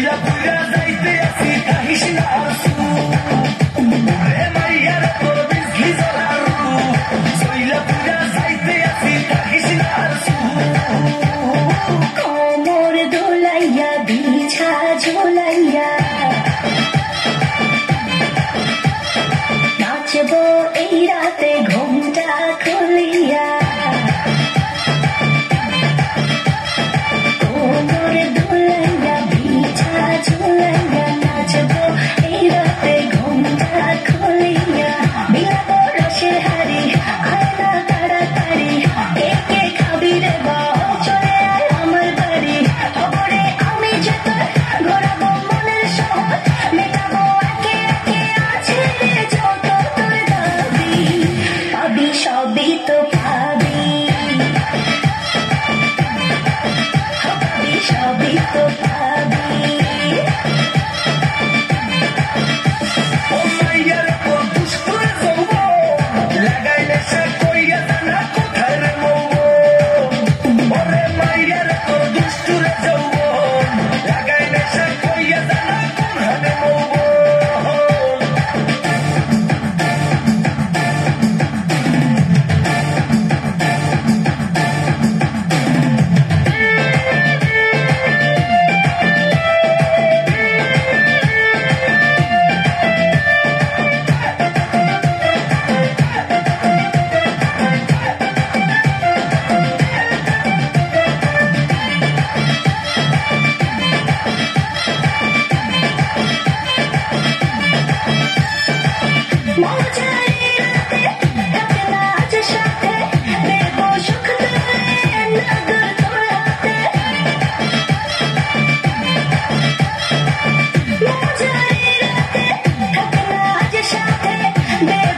জইলা পুরা যাইতে আসি কাহিস না আসু রে মাইয়ার তোর বিজলি জ্বালারু জইলা পুরা যাইতে আসি কাহিস না আসু কোমর দোলাইয়া বিছা ঝোলাইয়া নাচবো এই রাতে ঘুমটা খুলিয়া কোমর দোলাইয়া বিছা ঝোলাইয়া নাচবো এই রাতে ঘুমটা খুলিয়া বিলাবো রসের হাড়ি আয়না তাড়াতাড়ি কে কে খাবি রে বাপ চলে আয় আমার বাড়ি খবরে আমি যে তোর ঘোরাবো মনের শহর মেটাবো একে একে আছে রে যত তোর দাবি পাবি সবই তো পাবি পাবি সবই তো পাবি ও মাইয়ার তোর দুষ্টুর যৌব লাগাইলে সে কইয়া জানা কোথায় রে মৌব ওরে মাইয়ার তোর দুষ্টুর যৌব লাগাইলে সে কইয়া জানা কোথায় রে মৌব Baby